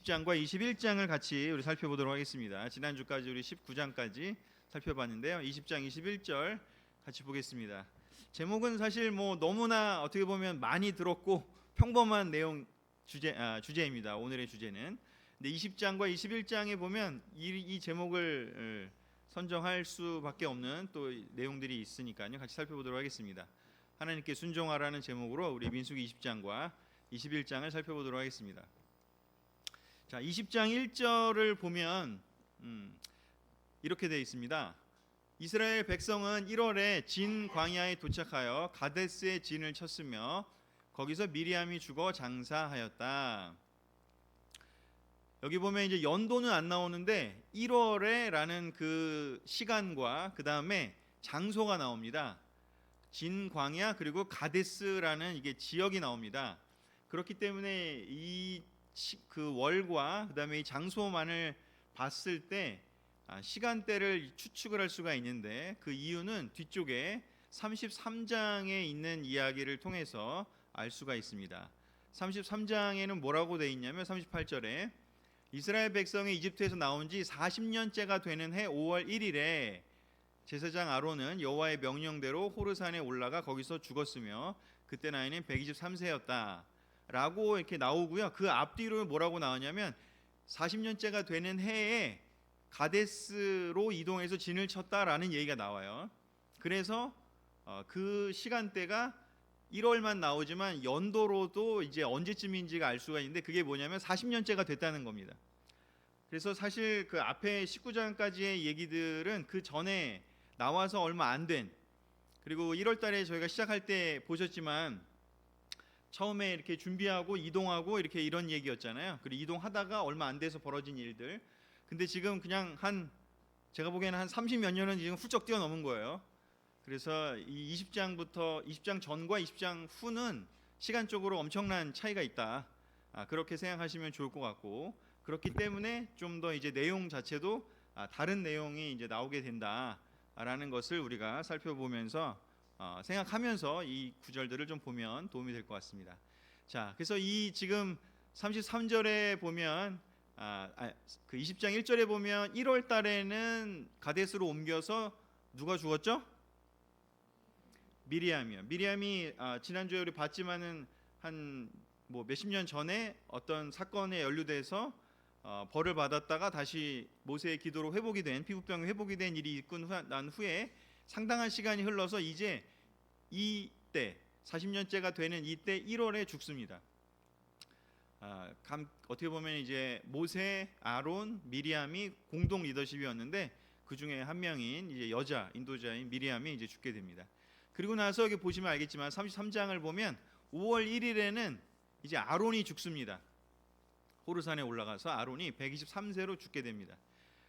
20장과 21장을 같이 우리 살펴보도록 하겠습니다. 지난주까지 우리 19장까지 살펴봤는데요. 20장 21절 같이 보겠습니다. 제목은 사실 너무나 어떻게 보면 많이 들었고 평범한 내용 주제입니다. 오늘의 주제는. 근데 20장과 21장에 보면 이 제목을 선정할 수밖에 없는 또 내용들이 있으니까요. 같이 살펴보도록 하겠습니다. 하나님께 순종하라는 제목으로 우리 민수기 20장과 21장을 살펴보도록 하겠습니다. 자, 20장 1절을 보면 이렇게 되어 있습니다. 이스라엘 백성은 1월에 진 광야에 도착하여 가데스에 진을 쳤으며 거기서 미리암이 죽어 장사하였다. 여기 보면 이제 연도는 안 나오는데 1월에라는 그 시간과 그 다음에 장소가 나옵니다. 진 광야 그리고 가데스라는 이게 지역이 나옵니다. 그렇기 때문에 그 월과 그다음에 이 장소만을 봤을 때 시간대를 추측을 할 수가 있는데 그 이유는 뒤쪽에 33장에 있는 이야기를 통해서 알 수가 있습니다. 33장에는 뭐라고 되어 있냐면 38절에 이스라엘 백성이 이집트에서 나온 지 40년째가 되는 해 5월 1일에 제사장 아론은 여호와의 명령대로 호르산에 올라가 거기서 죽었으며 그때 나이는 123세였다. 라고 이렇게 나오고요. 그 앞뒤로 뭐라고 나오냐면 40년째가 되는 해에 가데스로 이동해서 진을 쳤다라는 얘기가 나와요. 그래서 그 시간대가 1월만 나오지만 연도로도 이제 언제쯤인지가 알 수가 있는데 그게 뭐냐면 40년째가 됐다는 겁니다. 그래서 사실 그 앞에 19장까지의 얘기들은 그 전에 나와서 얼마 안 된, 그리고 1월 달에 저희가 시작할 때 보셨지만 처음에 이렇게 준비하고 이동하고 이렇게 이런 얘기였잖아요. 그리고 이동하다가 얼마 안 돼서 벌어진 일들. 근데 지금 그냥 제가 보기에는 한 30몇 년은 지금 훌쩍 뛰어넘은 거예요. 그래서 이 20장 전과 20장 후는 시간적으로 엄청난 차이가 있다. 그렇게 생각하시면 좋을 것 같고, 그렇기 때문에 좀 더 이제 내용 자체도 다른 내용이 이제 나오게 된다라는 것을 우리가 살펴보면서 생각하면서 이 구절들을 좀 보면 도움이 될 것 같습니다. 자, 그래서 이 지금 33절에 보면 그 20장 1절에 보면 1월 달에는 가데스로 옮겨서 누가 죽었죠? 미리암이요. 미리암이 지난주에 우리 봤지만은 한 몇십 년 전에 어떤 사건에 연루돼서 벌을 받았다가 다시 모세의 기도로 회복이 된, 피부병이 회복이 된 일이 있고 난 후에 상당한 시간이 흘러서 이제 이때 40년째가 되는 이때 1월에 죽습니다. 어떻게 보면 이제 모세, 아론, 미리암이 공동 리더십이었는데 그 중에 한 명인 이제 여자 인도자인 미리암이 이제 죽게 됩니다. 그리고 나서 여기 보시면 알겠지만 33장을 보면 5월 1일에는 이제 아론이 죽습니다. 호르산에 올라가서 아론이 123세로 죽게 됩니다.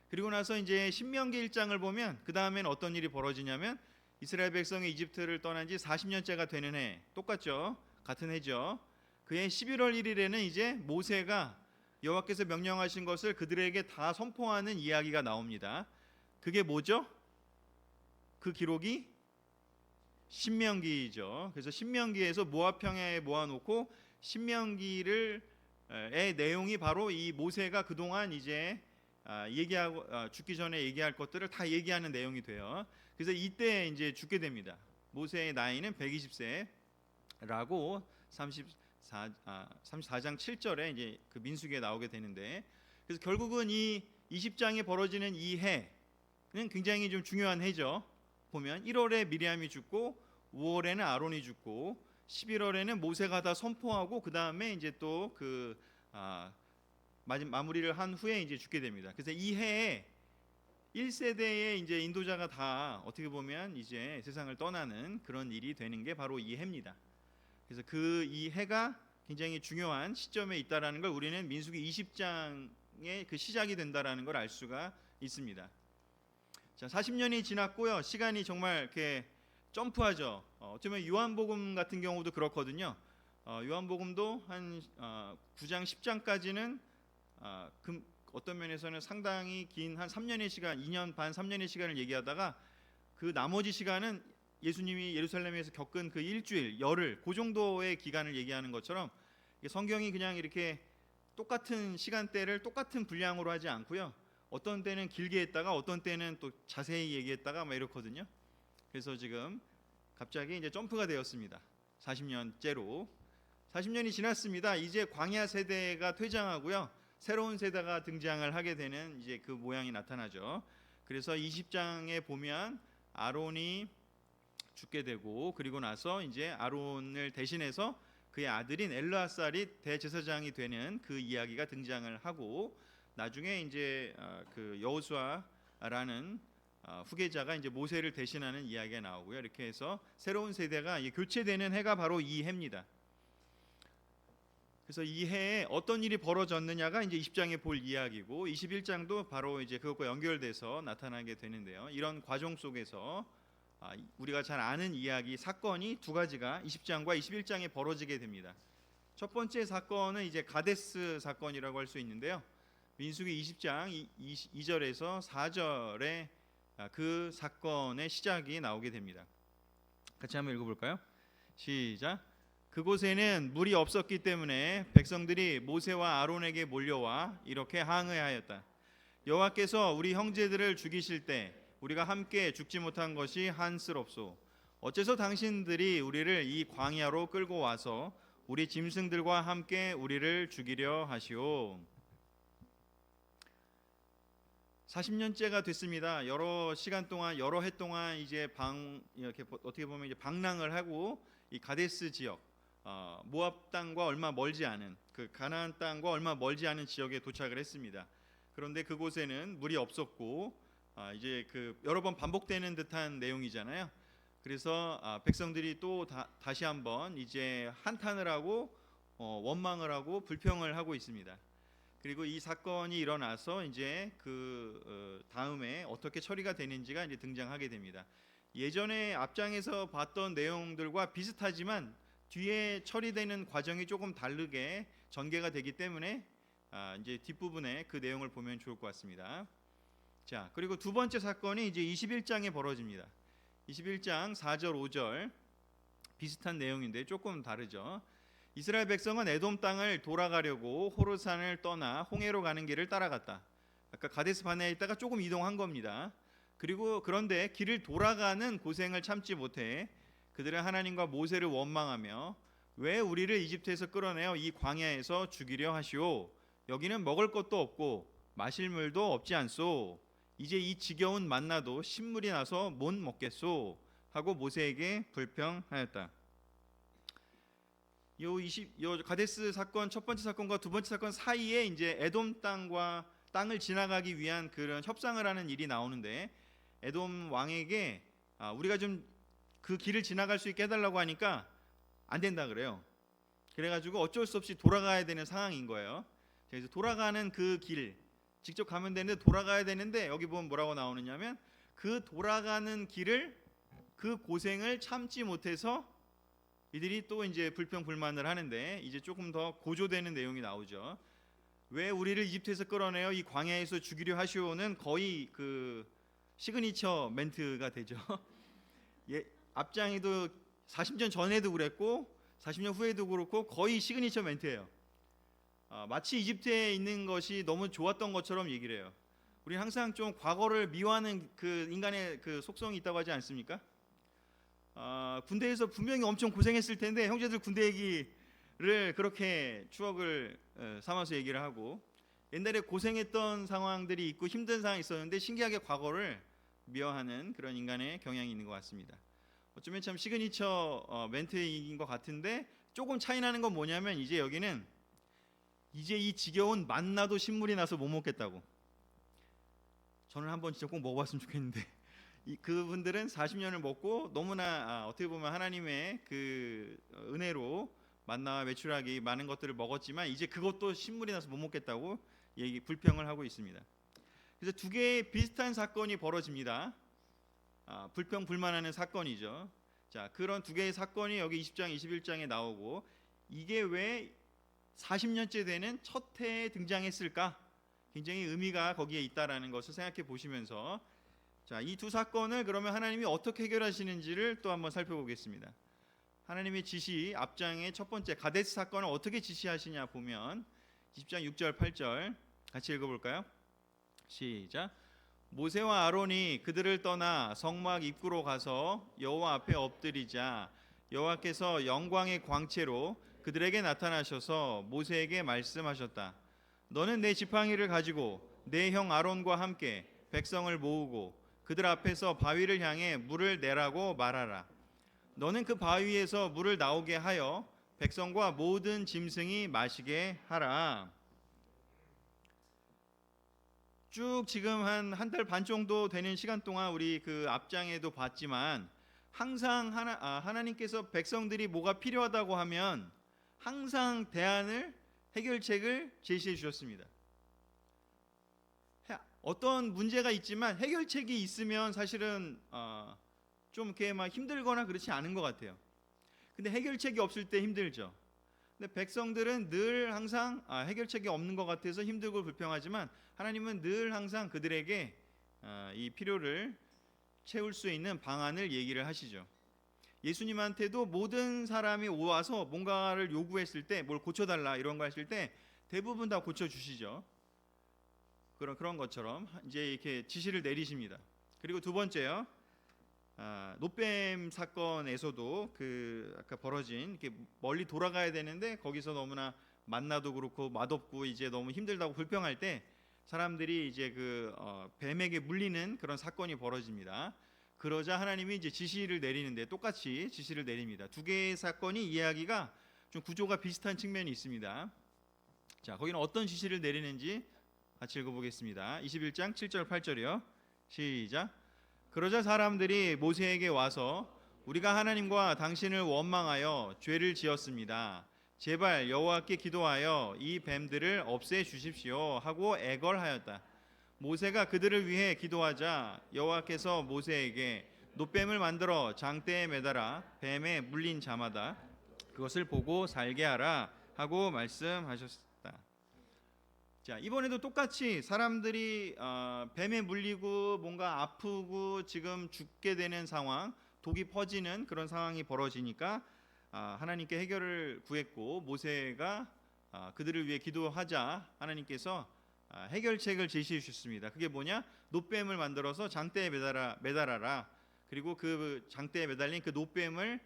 그리고 나서 이제 신명기 1장을 보면 그 다음에는 어떤 일이 벌어지냐면 이스라엘 백성이 이집트를 떠난 지 40년째가 되는 해, 똑같죠? 같은 해죠. 그해 11월 1일에는 이제 모세가 여호와께서 명령하신 것을 그들에게 다 선포하는 이야기가 나옵니다. 그게 뭐죠? 그 기록이 신명기죠. 그래서 신명기에서 모압 평야에 모아놓고 신명기의 내용이 바로 이 모세가 그동안 이제 얘기하고 죽기 전에 얘기할 것들을 다 얘기하는 내용이 돼요. 그래서 이때 이제 죽게 됩니다. 모세의 나이는 120세라고 34장 7절에 이제 그 민수기에 나오게 되는데, 그래서 결국은 이 20장에 벌어지는 이 해는 굉장히 좀 중요한 해죠. 보면 1월에 미리암이 죽고 5월에는 아론이 죽고 11월에는 모세가 다 선포하고 그 다음에 이제 또 마무리를 한 후에 이제 죽게 됩니다. 그래서 이 해에 1세대의 이제 인도자가 다 어떻게 보면 이제 세상을 떠나는 그런 일이 되는 게 바로 이 해입니다. 그래서 이 해가 굉장히 중요한 시점에 있다라는 걸 우리는 민수기 20장의 그 시작이 된다라는 걸 알 수가 있습니다. 자, 40년이 지났고요. 시간이 정말 이렇게 점프하죠. 어쩌면 요한복음 같은 경우도 그렇거든요. 요한복음도 한 9장 10장까지는 어떤 면에서는 상당히 긴 한 3년의 시간, 2년 반 3년의 시간을 얘기하다가 그 나머지 시간은 예수님이 예루살렘에서 겪은 그 일주일, 열흘, 그 정도의 기간을 얘기하는 것처럼 성경이 그냥 이렇게 똑같은 시간대를 똑같은 분량으로 하지 않고요. 어떤 때는 길게 했다가 어떤 때는 또 자세히 얘기했다가 막 이렇거든요. 그래서 지금 갑자기 이제 점프가 되었습니다. 40년째로 40년이 지났습니다. 이제 광야 세대가 퇴장하고요. 새로운 세대가 등장을 하게 되는 이제 그 모양이 나타나죠. 그래서 20장에 보면 아론이 죽게 되고 그리고 나서 이제 아론을 대신해서 그의 아들인 엘르아살이 대제사장이 되는 그 이야기가 등장을 하고 나중에 이제 그 여호수아라는 후계자가 이제 모세를 대신하는 이야기가 나오고요. 이렇게 해서 새로운 세대가 교체되는 해가 바로 이 해입니다. 그래서 이 해에 어떤 일이 벌어졌느냐가 이제 20장에 볼 이야기고 21장도 바로 이제 그것과 연결돼서 나타나게 되는데요. 이런 과정 속에서 우리가 잘 아는 이야기 사건이 두 가지가 20장과 21장에 벌어지게 됩니다. 첫 번째 사건은 이제 가데스 사건이라고 할 수 있는데요. 민수기 20장 2절에서 4절에 그 사건의 시작이 나오게 됩니다. 같이 한번 읽어볼까요? 시작. 그곳에는 물이 없었기 때문에 백성들이 모세와 아론에게 몰려와 이렇게 항의하였다. 여호와께서 우리 형제들을 죽이실 때 우리가 함께 죽지 못한 것이 한스럽소. 어째서 당신들이 우리를 이 광야로 끌고 와서 우리 짐승들과 함께 우리를 죽이려 하시오. 40년째가 됐습니다. 여러 시간 동안 여러 해 동안 이제 이렇게 어떻게 보면 이제 방랑을 하고 이 가데스 지역 모압 땅과 얼마 멀지 않은 그 가나안 땅과 얼마 멀지 않은 지역에 도착을 했습니다. 그런데 그곳에는 물이 없었고 이제 그 여러 번 반복되는 듯한 내용이잖아요. 그래서 백성들이 또 다시 한번 이제 한탄을 하고 원망을 하고 불평을 하고 있습니다. 그리고 이 사건이 일어나서 이제 그 다음에 어떻게 처리가 되는지가 이제 등장하게 됩니다. 예전에 앞장에서 봤던 내용들과 비슷하지만 뒤에 처리되는 과정이 조금 다르게 전개가 되기 때문에 이제 뒷부분에 그 내용을 보면 좋을 것 같습니다. 자, 그리고 두 번째 사건이 이제 21장에 벌어집니다. 21장 4절 5절 비슷한 내용인데 조금 다르죠. 이스라엘 백성은 에돔 땅을 돌아가려고 호르산을 떠나 홍해로 가는 길을 따라갔다. 아까 가데스 바네아에 있다가 조금 이동한 겁니다. 그리고 그런데 길을 돌아가는 고생을 참지 못해 그들은 하나님과 모세를 원망하며 왜 우리를 이집트에서 끌어내어 이 광야에서 죽이려 하시오. 여기는 먹을 것도 없고 마실 물도 없지 않소. 이제 이 지겨운 만나도 신물이 나서 못 먹겠소 하고 모세에게 불평하였다. 요 가데스 사건 첫 번째 사건과 두 번째 사건 사이에 이제 에돔 땅을 지나가기 위한 그런 협상을 하는 일이 나오는데 에돔 왕에게 우리가 좀 그 길을 지나갈 수 있게 해달라고 하니까 안 된다 그래요. 그래가지고 어쩔 수 없이 돌아가야 되는 상황인 거예요. 그래서 돌아가는 그 길 직접 가면 되는데 돌아가야 되는데 여기 보면 뭐라고 나오느냐면 그 돌아가는 길을 그 고생을 참지 못해서 이들이 또 이제 불평 불만을 하는데 이제 조금 더 고조되는 내용이 나오죠. 왜 우리를 이집트에서 끌어내어 이 광야에서 죽이려 하시오는 거의 그 시그니처 멘트가 되죠. 앞장에도 40년 전에도 그랬고 40년 후에도 그렇고 거의 시그니처 멘트예요. 마치 이집트에 있는 것이 너무 좋았던 것처럼 얘기를 해요. 우리 항상 좀 과거를 미워하는 그 인간의 그 속성이 있다고 하지 않습니까? 군대에서 분명히 엄청 고생했을 텐데 형제들 군대 얘기를 그렇게 추억을 삼아서 얘기를 하고 옛날에 고생했던 상황들이 있고 힘든 상황이 있었는데 신기하게 과거를 미워하는 그런 인간의 경향이 있는 것 같습니다. 어쩌면 참 시그니처 멘트인 것 같은데 조금 차이 나는 건 뭐냐면 이제 여기는 이제 이 지겨운 만나도 신물이 나서 못 먹겠다고. 저는 한번 진짜 꼭 먹어봤으면 좋겠는데 그분들은 40년을 먹고 너무나 어떻게 보면 하나님의 그 은혜로 만나와 메추라기 많은 것들을 먹었지만 이제 그것도 신물이 나서 못 먹겠다고 불평을 하고 있습니다. 그래서 두 개의 비슷한 사건이 벌어집니다. 불평 불만하는 사건이죠. 자, 그런 두 개의 사건이 여기 20장 21장에 나오고 이게 왜 40년째 되는 첫 해에 등장했을까? 굉장히 의미가 거기에 있다라는 것을 생각해 보시면서 자, 이 두 사건을 그러면 하나님이 어떻게 해결하시는지를 또 한번 살펴보겠습니다. 하나님의 지시 앞장의 첫 번째 가데스 사건을 어떻게 지시하시냐 보면 20장 6절 8절 같이 읽어볼까요? 시작. 모세와 아론이 그들을 떠나 성막 입구로 가서 여호와 앞에 엎드리자 여호와께서 영광의 광채로 그들에게 나타나셔서 모세에게 말씀하셨다. 너는 내 지팡이를 가지고 내 형 아론과 함께 백성을 모으고 그들 앞에서 바위를 향해 물을 내라고 말하라. 너는 그 바위에서 물을 나오게 하여 백성과 모든 짐승이 마시게 하라. 쭉 지금 한 달 반 정도 되는 시간 동안 우리 그 앞장에도 봤지만 항상 하나님께서 백성들이 뭐가 필요하다고 하면 항상 대안을 해결책을 제시해 주셨습니다. 어떤 문제가 있지만 해결책이 있으면 사실은 좀 이렇게 막 힘들거나 그렇지 않은 것 같아요. 근데 해결책이 없을 때 힘들죠. 근데 백성들은 늘 항상 해결책이 없는 것 같아서 힘들고 불평하지만 하나님은 늘 항상 그들에게 이 필요를 채울 수 있는 방안을 얘기를 하시죠. 예수님한테도 모든 사람이 와서 뭔가를 요구했을 때 뭘 고쳐달라 이런 거 했을 때 대부분 다 고쳐주시죠. 그런 것처럼 이제 이렇게 지시를 내리십니다. 그리고 두 번째요. 노뱀 사건에서도 그 아까 벌어진 이렇게 멀리 돌아가야 되는데 거기서 너무나 만나도 그렇고 맛없고 이제 너무 힘들다고 불평할 때 사람들이 이제 그 뱀에게 물리는 그런 사건이 벌어집니다. 그러자 하나님이 이제 지시를 내리는데 똑같이 지시를 내립니다. 두 개의 사건이 이야기가 좀 구조가 비슷한 측면이 있습니다. 자, 거기는 어떤 지시를 내리는지 같이 읽어보겠습니다. 21장 7절 8절이요. 시작. 그러자 사람들이 모세에게 와서 우리가 하나님과 당신을 원망하여 죄를 지었습니다. 제발 여호와께 기도하여 이 뱀들을 없애 주십시오 하고 애걸하였다. 모세가 그들을 위해 기도하자 여호와께서 모세에게 노뱀을 만들어 장대에 매달아 뱀에 물린 자마다 그것을 보고 살게 하라 하고 말씀하셨다. 자, 이번에도 똑같이 사람들이 뱀에 물리고 뭔가 아프고 지금 죽게 되는 상황, 독이 퍼지는 그런 상황이 벌어지니까 하나님께 해결을 구했고 모세가 그들을 위해 기도하자 하나님께서 해결책을 제시해 주셨습니다. 그게 뭐냐? 노뱀을 만들어서 장대에 매달아라. 그리고 그 장대에 매달린 그 노뱀을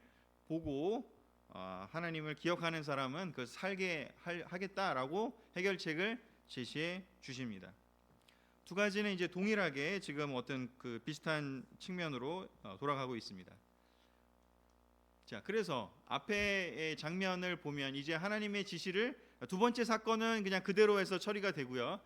보고 하나님을 기억하는 사람은 그 살게 하겠다라고 해결책을 제시해 주십니다. 두 가지는 이제 동일하게 지금 어떤 그 비슷한 측면으로 돌아가고 있습니다. 자, 그래서 앞에의 장면을 보면 이제 하나님의 지시를 두 번째 사건은 그냥 그대로 해서 처리가 되고요.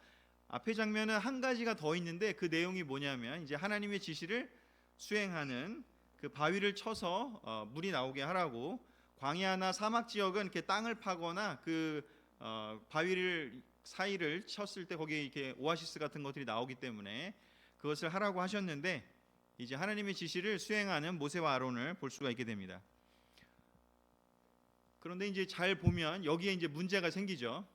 앞의 장면은 한 가지가 더 있는데 그 내용이 뭐냐면 이제 하나님의 지시를 수행하는 그 바위를 쳐서 물이 나오게 하라고 광야나 사막 지역은 이렇게 땅을 파거나 그 바위를 사이를 쳤을 때 거기에 이렇게 오아시스 같은 것들이 나오기 때문에 그것을 하라고 하셨는데 이제 하나님의 지시를 수행하는 모세와 아론을 볼 수가 있게 됩니다. 그런데 이제 잘 보면 여기에 이제 문제가 생기죠.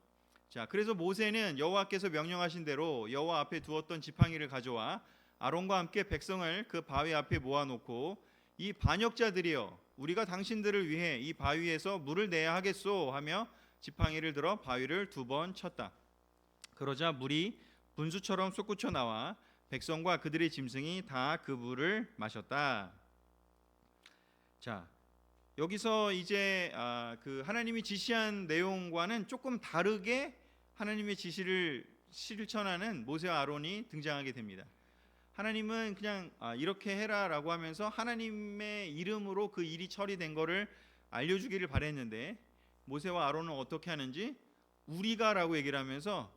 자, 그래서 모세는 여호와께서 명령하신 대로 여호와 앞에 두었던 지팡이를 가져와 아론과 함께 백성을 그 바위 앞에 모아놓고 이 반역자들이여 우리가 당신들을 위해 이 바위에서 물을 내야 하겠소 하며 지팡이를 들어 바위를 2번 쳤다. 그러자 물이 분수처럼 솟구쳐 나와 백성과 그들의 짐승이 다 그 물을 마셨다. 자, 여기서 이제 그 하나님이 지시한 내용과는 조금 다르게 하나님의 지시를 실천하는 모세와 아론이 등장하게 됩니다. 하나님은 그냥 이렇게 해라라고 하면서 하나님의 이름으로 그 일이 처리된 거를 알려주기를 바랬는데 모세와 아론은 어떻게 하는지 우리가라고 얘기를 하면서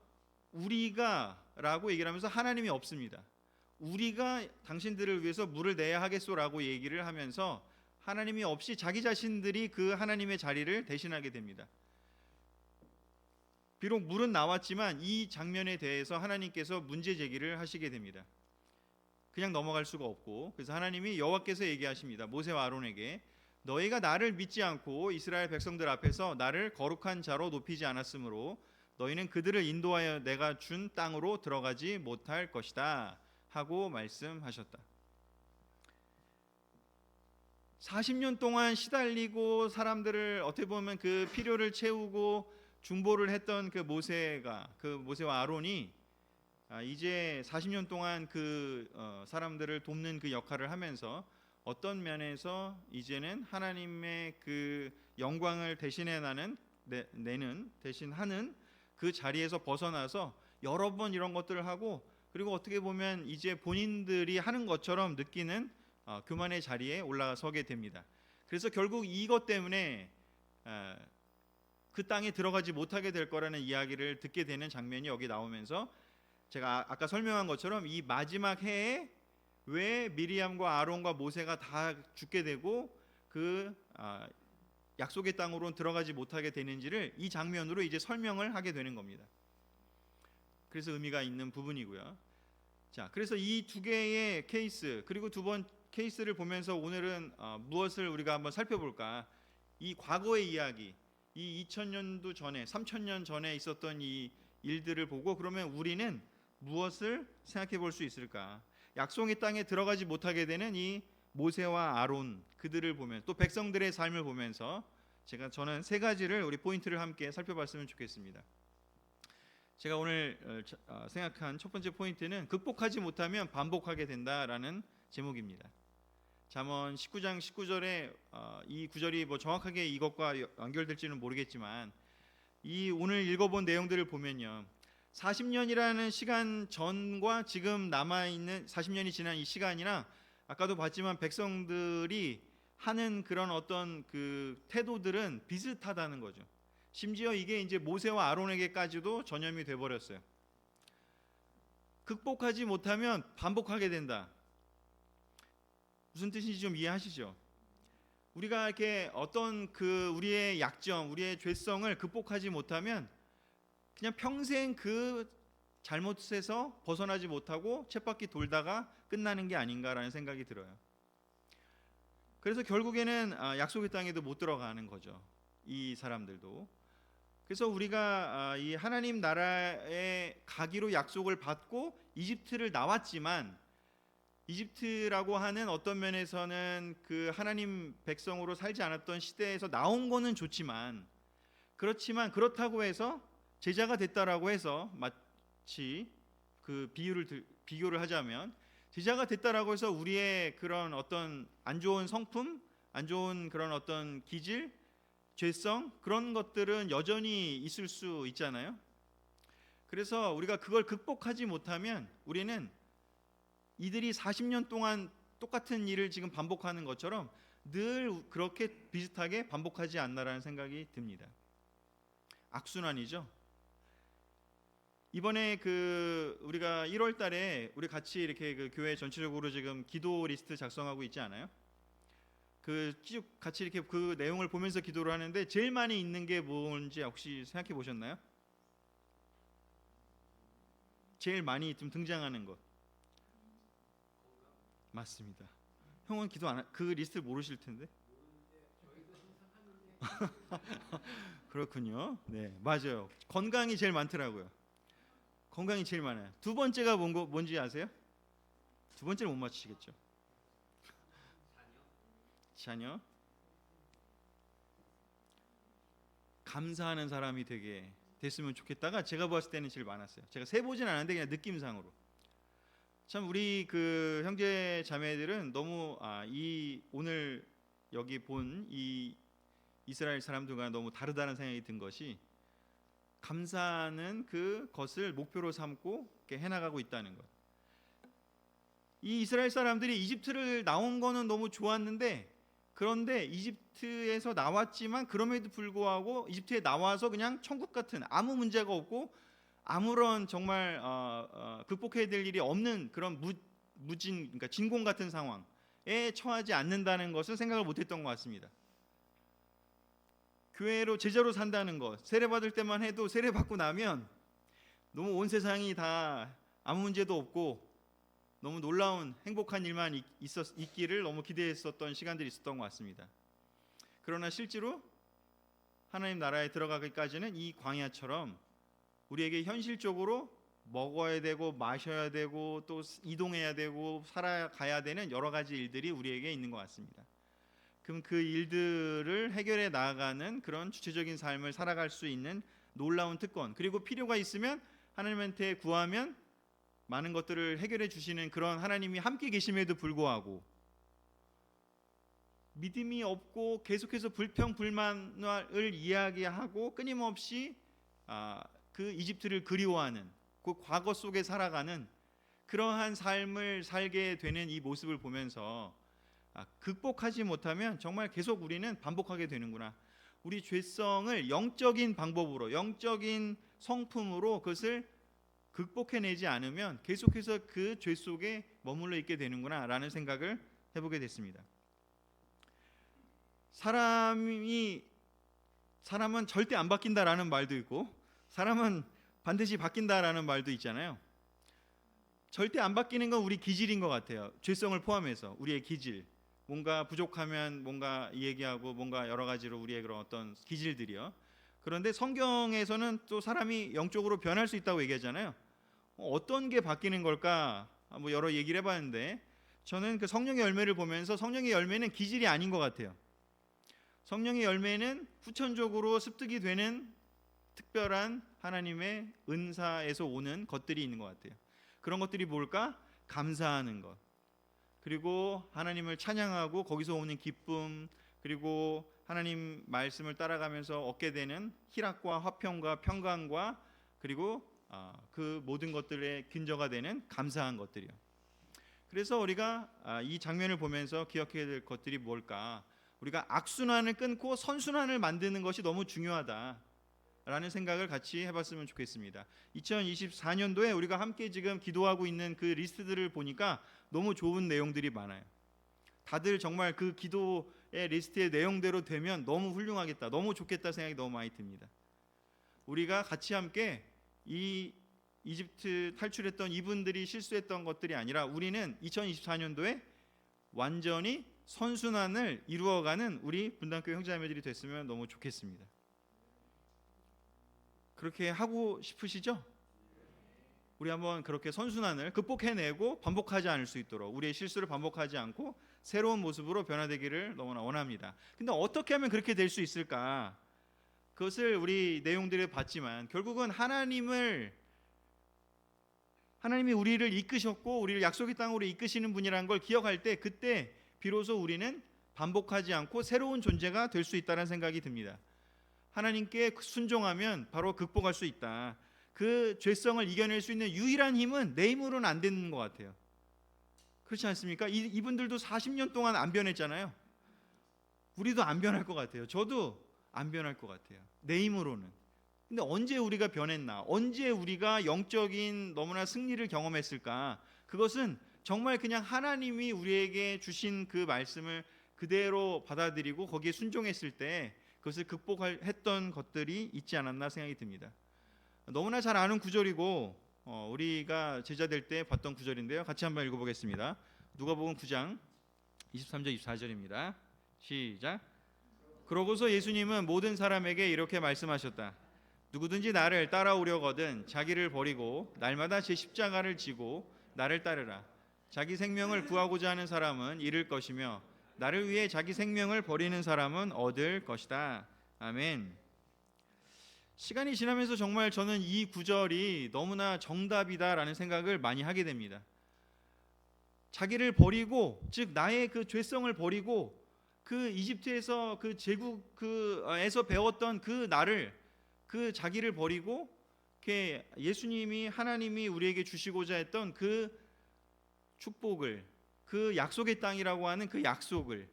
우리가라고 얘기를 하면서 하나님이 없습니다. 우리가 당신들을 위해서 물을 내야 하겠소라고 얘기를 하면서 하나님이 없이 자기 자신들이 그 하나님의 자리를 대신하게 됩니다. 비록 물은 나왔지만 이 장면에 대해서 하나님께서 문제 제기를 하시게 됩니다. 그냥 넘어갈 수가 없고 그래서 하나님이 여호와께서 얘기하십니다. 모세와 아론에게 너희가 나를 믿지 않고 이스라엘 백성들 앞에서 나를 거룩한 자로 높이지 않았으므로 너희는 그들을 인도하여 내가 준 땅으로 들어가지 못할 것이다 하고 말씀하셨다. 40년 동안 시달리고 사람들을 어떻게 보면 그 필요를 채우고 중보를 했던 그 모세와 아론이 이제 40년 동안 그 사람들을 돕는 그 역할을 하면서 어떤 면에서 이제는 하나님의 그 영광을 내는 대신하는 그 자리에서 벗어나서 여러 번 이런 것들을 하고, 그리고 어떻게 보면 이제 본인들이 하는 것처럼 느끼는 교만의 자리에 올라서게 됩니다. 그래서 결국 이것 때문에 그 땅에 들어가지 못하게 될 거라는 이야기를 듣게 되는 장면이 여기 나오면서, 제가 아까 설명한 것처럼 이 마지막 해에 왜 미리암과 아론과 모세가 다 죽게 되고 그 약속의 땅으로 들어가지 못하게 되는지를 이 장면으로 이제 설명을 하게 되는 겁니다. 그래서 의미가 있는 부분이고요. 자, 그래서 이 두 개의 케이스, 그리고 두 번 케이스를 보면서 오늘은 무엇을 우리가 한번 살펴볼까? 이 과거의 이야기, 이 2000년도 전에, 3000년 전에 있었던 이 일들을 보고, 그러면 우리는 무엇을 생각해 볼 수 있을까? 약속의 땅에 들어가지 못하게 되는 이 모세와 아론, 그들을 보면, 또 백성들의 삶을 보면서 저는 세 가지를 우리 포인트를 함께 살펴봤으면 좋겠습니다. 제가 오늘 생각한 첫 번째 포인트는 극복하지 못하면 반복하게 된다라는 제목입니다. 잠언 19장 19절에 이 구절이 뭐 정확하게 이것과 연결될지는 모르겠지만, 이 오늘 읽어본 내용들을 보면요, 40년이라는 시간 전과 지금 남아있는 40년이 지난 이 시간이나, 아까도 봤지만 백성들이 하는 그런 어떤 그 태도들은 비슷하다는 거죠. 심지어 이게 이제 모세와 아론에게까지도 전염이 돼 버렸어요. 극복하지 못하면 반복하게 된다. 무슨 뜻인지 좀 이해하시죠? 우리가 이렇게 어떤 그 우리의 약점, 우리의 죄성을 극복하지 못하면 그냥 평생 그 잘못에서 벗어나지 못하고 쳇바퀴 돌다가 끝나는 게 아닌가라는 생각이 들어요. 그래서 결국에는 약속의 땅에도 못 들어가는 거죠, 이 사람들도. 그래서 우리가 이 하나님 나라에 가기로 약속을 받고 이집트를 나왔지만, 이집트라고 하는 어떤 면에서는 그 하나님 백성으로 살지 않았던 시대에서 나온 거는 좋지만, 그렇다고 해서 제자가 됐다라고 해서, 마치 그 비교를 하자면, 제자가 됐다라고 해서 우리의 그런 어떤 안 좋은 성품, 안 좋은 그런 어떤 기질, 죄성, 그런 것들은 여전히 있을 수 있잖아요. 그래서 우리가 그걸 극복하지 못하면 우리는 이들이 40년 동안 똑같은 일을 지금 반복하는 것처럼 늘 그렇게 비슷하게 반복하지 않나라는 생각이 듭니다. 악순환이죠. 이번에 우리가 1월 달에 우리 같이 이렇게 그 교회 전체적으로 지금 기도 리스트 작성하고 있지 않아요? 쭉 같이 이렇게 그 내용을 보면서 기도를 하는데, 제일 많이 있는 게 뭔지 혹시 생각해 보셨나요? 제일 많이 좀 등장하는 것. 맞습니다. 형은 기도 안 그 리스트를 모르실 텐데. 그렇군요. 네, 맞아요. 건강이 제일 많더라고요. 건강이 제일 많아요. 두 번째가 뭔지 아세요? 두 번째는 못 맞히시겠죠. 자녀. 감사하는 사람이 되게 됐으면 좋겠다가 제가 봤을 때는 제일 많았어요. 제가 세보진 않았는데 그냥 느낌상으로. 참 우리 그 형제 자매들은 너무 이 오늘 여기 본 이 이스라엘 사람들과 너무 다르다는 생각이 든 것이, 감사하는 그것을 목표로 삼고 이렇게 해나가고 있다는 것. 이 이스라엘 사람들이 이집트를 나온 거는 너무 좋았는데, 그런데 이집트에서 나왔지만 그럼에도 불구하고 이집트에 나와서 그냥 천국 같은, 아무 문제가 없고 아무런 정말 극복해야 될 일이 없는 그런 그러니까 진공 같은 상황에 처하지 않는다는 것을 생각을 못했던 것 같습니다. 교회로 제자로 산다는 것, 세례 받을 때만 해도 세례 받고 나면 너무 온 세상이 다 아무 문제도 없고 너무 놀라운 행복한 일만 있기를 너무 기대했었던 시간들이 있었던 것 같습니다. 그러나 실제로 하나님 나라에 들어가기까지는 이 광야처럼 우리에게 현실적으로 먹어야 되고 마셔야 되고 또 이동해야 되고 살아가야 되는 여러 가지 일들이 우리에게 있는 것 같습니다. 그럼 그 일들을 해결해 나아가는 그런 주체적인 삶을 살아갈 수 있는 놀라운 특권, 그리고 필요가 있으면 하나님한테 구하면 많은 것들을 해결해 주시는 그런 하나님이 함께 계심에도 불구하고 믿음이 없고 계속해서 불평불만을 이야기하고 끊임없이 그 이집트를 그리워하는 그 과거 속에 살아가는 그러한 삶을 살게 되는 이 모습을 보면서 극복하지 못하면 정말 계속 우리는 반복하게 되는구나. 우리 죄성을 영적인 방법으로, 영적인 성품으로 그것을 극복해내지 않으면 계속해서 그 죄 속에 머물러 있게 되는구나 라는 생각을 해보게 됐습니다. 사람은 절대 안 바뀐다라는 말도 있고 사람은 반드시 바뀐다라는 말도 있잖아요. 절대 안 바뀌는 건 우리 기질인 것 같아요. 죄성을 포함해서 우리의 기질, 뭔가 부족하면 뭔가 얘기하고 뭔가 여러 가지로 우리의 그런 어떤 기질들이요. 그런데 성경에서는 또 사람이 영적으로 변할 수 있다고 얘기하잖아요. 어떤 게 바뀌는 걸까? 뭐 여러 얘기를 해봤는데 저는 그 성령의 열매를 보면서 성령의 열매는 기질이 아닌 것 같아요. 성령의 열매는 후천적으로 습득이 되는 특별한 하나님의 은사에서 오는 것들이 있는 것 같아요. 그런 것들이 뭘까? 감사하는 것, 그리고 하나님을 찬양하고 거기서 오는 기쁨, 그리고 하나님 말씀을 따라가면서 얻게 되는 희락과 화평과 평강과 그리고 그 모든 것들의 근저가 되는 감사한 것들이요. 그래서 우리가 이 장면을 보면서 기억해야 될 것들이 뭘까? 우리가 악순환을 끊고 선순환을 만드는 것이 너무 중요하다라는 생각을 같이 해봤으면 좋겠습니다. 2024년도에 우리가 함께 지금 기도하고 있는 그 리스트들을 보니까 너무 좋은 내용들이 많아요. 다들 정말 그 기도의 리스트의 내용대로 되면 너무 훌륭하겠다, 너무 좋겠다 생각이 너무 많이 듭니다. 우리가 같이 함께 이 이집트 탈출했던 이분들이 실수했던 것들이 아니라 우리는 2024년도에 완전히 선순환을 이루어가는 우리 분당교회 형제자매들이 됐으면 너무 좋겠습니다. 그렇게 하고 싶으시죠? 우리 한번 그렇게 선순환을 극복해내고 반복하지 않을 수 있도록 우리의 실수를 반복하지 않고 새로운 모습으로 변화되기를 너무나 원합니다. 근데 어떻게 하면 그렇게 될 수 있을까? 그것을 우리 내용들을 봤지만 결국은 하나님이 우리를 이끄셨고 우리를 약속의 땅으로 이끄시는 분이라는 걸 기억할 때 그때 비로소 우리는 반복하지 않고 새로운 존재가 될 수 있다는 생각이 듭니다. 하나님께 순종하면 바로 극복할 수 있다. 그 죄성을 이겨낼 수 있는 유일한 힘은 내 힘으로는 안 되는 것 같아요. 그렇지 않습니까? 이분들도 40년 동안 안 변했잖아요. 우리도 안 변할 것 같아요. 저도 안 변할 것 같아요. 내 힘으로는. 근데 언제 우리가 변했나? 언제 우리가 영적인 너무나 승리를 경험했을까? 그것은 정말 그냥 하나님이 우리에게 주신 그 말씀을 그대로 받아들이고 거기에 순종했을 때 그것을 극복했던 것들이 있지 않았나 생각이 듭니다. 너무나 잘 아는 구절이고 우리가 제자 될 때 봤던 구절인데요. 같이 한번 읽어보겠습니다. 누가복음 9장 23절 24절입니다. 시작. 그러고서 예수님은 모든 사람에게 이렇게 말씀하셨다. 누구든지 나를 따라오려거든 자기를 버리고 날마다 제 십자가를 지고 나를 따르라. 자기 생명을 구하고자 하는 사람은 잃을 것이며 나를 위해 자기 생명을 버리는 사람은 얻을 것이다. 아멘. 시간이 지나면서 정말 저는 이 구절이 너무나 정답이다라는 생각을 많이 하게 됩니다. 자기를 버리고, 즉 나의 그 죄성을 버리고 그 이집트에서 그 제국에서 배웠던 그 나를, 그 자기를 버리고 예수님이 하나님이 우리에게 주시고자 했던 그 축복을, 그 약속의 땅이라고 하는 그 약속을,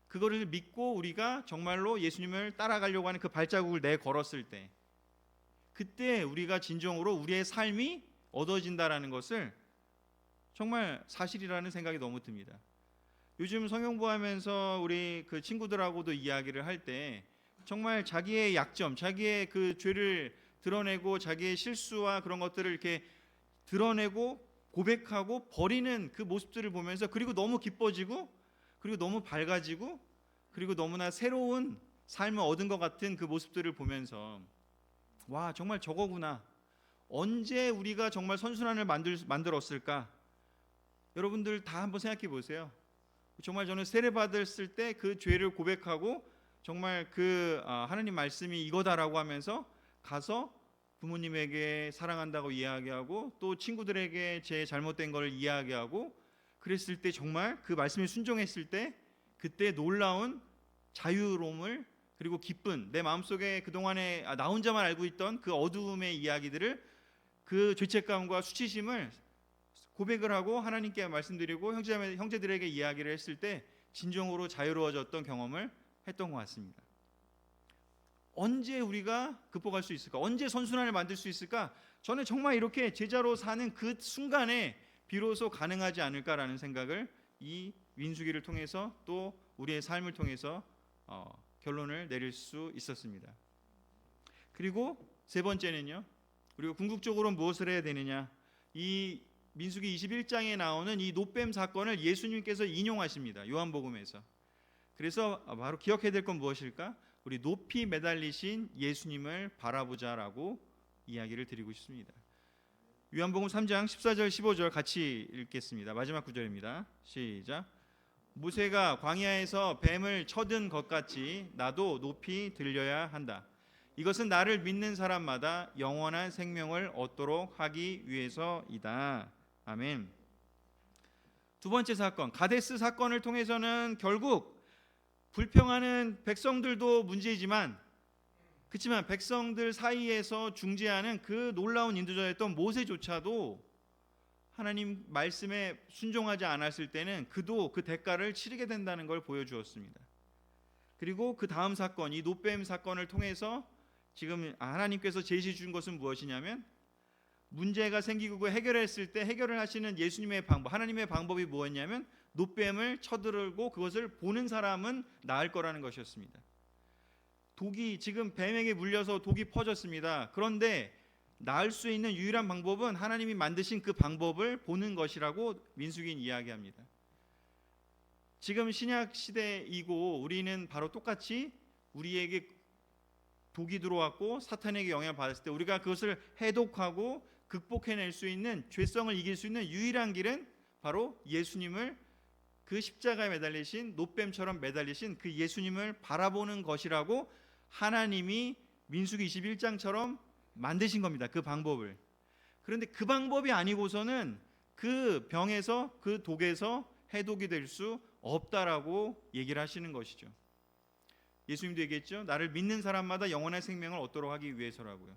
그거를 믿고 우리가 정말로 예수님을 따라가려고 하는 그 발자국을 내걸었을 때, 그때 우리가 진정으로 우리의 삶이 얻어진다라는 것을 정말 사실이라는 생각이 너무 듭니다. 요즘 성경부하면서 우리 그 친구들하고도 이야기를 할 때 정말 자기의 약점, 자기의 그 죄를 드러내고 자기의 실수와 그런 것들을 이렇게 드러내고 고백하고 버리는 그 모습들을 보면서, 그리고 너무 기뻐지고, 그리고 너무 밝아지고, 그리고 너무나 새로운 삶을 얻은 것 같은 그 모습들을 보면서 와, 정말 저거구나. 언제 우리가 정말 선순환을 만들었을까? 여러분들 다 한번 생각해 보세요. 정말 저는 세례 받았을 때 그 죄를 고백하고 정말 그 하나님 말씀이 이거다라고 하면서 가서 부모님에게 사랑한다고 이야기하고 또 친구들에게 제 잘못된 걸 이야기하고 그랬을 때 정말 그 말씀에 순종했을 때 그때 놀라운 자유로움을 그리고 기쁜 내 마음속에 그동안에 나 혼자만 알고 있던 그 어두움의 이야기들을 그 죄책감과 수치심을 고백을 하고 하나님께 말씀드리고 형제들에게 이야기를 했을 때 진정으로 자유로워졌던 경험을 했던 것 같습니다. 언제 우리가 극복할 수 있을까? 언제 선순환을 만들 수 있을까? 저는 정말 이렇게 제자로 사는 그 순간에 비로소 가능하지 않을까라는 생각을 이 민수기를 통해서 또 우리의 삶을 통해서 결론을 내릴 수 있었습니다. 그리고 세 번째는요. 우리가 궁극적으로 무엇을 해야 되느냐? 이 민수기 21장에 나오는 이 노뱀 사건을 예수님께서 인용하십니다. 요한복음에서. 그래서 바로 기억해야 될 건 무엇일까? 우리 높이 매달리신 예수님을 바라보자라고 이야기를 드리고 싶습니다. 요한복음 3장 14절 15절 같이 읽겠습니다. 마지막 구절입니다. 시작. 모세가 광야에서 뱀을 쳐든 것 같이 나도 높이 들려야 한다. 이것은 나를 믿는 사람마다 영원한 생명을 얻도록 하기 위해서이다. 아멘. 두 번째 사건, 가데스 사건을 통해서는 결국 불평하는 백성들도 문제이지만 그렇지만 백성들 사이에서 중재하는 그 놀라운 인도자였던 모세조차도 하나님 말씀에 순종하지 않았을 때는 그도 그 대가를 치르게 된다는 걸 보여주었습니다. 그리고 그 다음 사건, 이 노뱀 사건을 통해서 지금 하나님께서 제시해 준 것은 무엇이냐면 문제가 생기고 해결했을 때 해결을 하시는 예수님의 방법, 하나님의 방법이 뭐였냐면 노뱀을 쳐들고 그것을 보는 사람은 나을 거라는 것이었습니다. 독이 지금 뱀에게 물려서 독이 퍼졌습니다. 그런데 나을 수 있는 유일한 방법은 하나님이 만드신 그 방법을 보는 것이라고 민수기는 이야기합니다. 지금 신약 시대이고 우리는 바로 똑같이 우리에게 독이 들어왔고 사탄에게 영향을 받았을 때 우리가 그것을 해독하고 극복해낼 수 있는 죄성을 이길 수 있는 유일한 길은 바로 예수님을 그 십자가에 매달리신 노뱀처럼 매달리신 그 예수님을 바라보는 것이라고 하나님이 민수기 21장처럼 만드신 겁니다. 그 방법을. 그런데 그 방법이 아니고서는 그 병에서 그 독에서 해독이 될 수 없다라고 얘기를 하시는 것이죠. 예수님도 얘기했죠. 나를 믿는 사람마다 영원한 생명을 얻도록 하기 위해서라고요.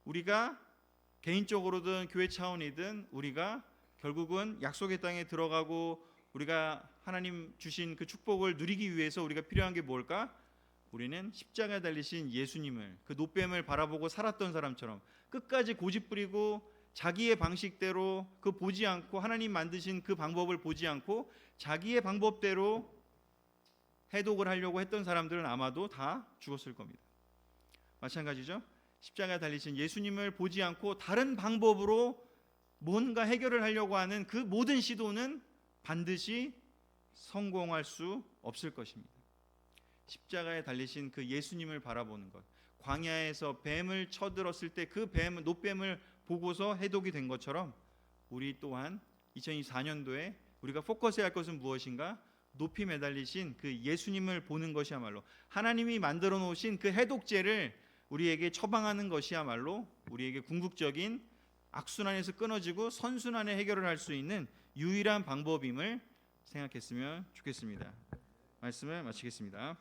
우리가 개인적으로든 교회 차원이든 우리가 결국은 약속의 땅에 들어가고 우리가 하나님 주신 그 축복을 누리기 위해서 우리가 필요한 게 뭘까? 우리는 십자가에 달리신 예수님을 그 노뱀을 바라보고 살았던 사람처럼 끝까지 고집부리고 자기의 방식대로 그 보지 않고 하나님 만드신 그 방법을 보지 않고 자기의 방법대로 해독을 하려고 했던 사람들은 아마도 다 죽었을 겁니다. 마찬가지죠. 십자가에 달리신 예수님을 보지 않고 다른 방법으로 뭔가 해결을 하려고 하는 그 모든 시도는 반드시 성공할 수 없을 것입니다. 십자가에 달리신 그 예수님을 바라보는 것, 광야에서 뱀을 쳐들었을 때 그 노뱀을 보고서 해독이 된 것처럼 우리 또한 2024년도에 우리가 포커스해야 할 것은 무엇인가? 높이 매달리신 그 예수님을 보는 것이야말로 하나님이 만들어 놓으신 그 해독제를 우리에게 처방하는 것이야말로 우리에게 궁극적인 악순환에서 끊어지고 선순환의 해결을 할 수 있는 유일한 방법임을 생각했으면 좋겠습니다. 말씀을 마치겠습니다.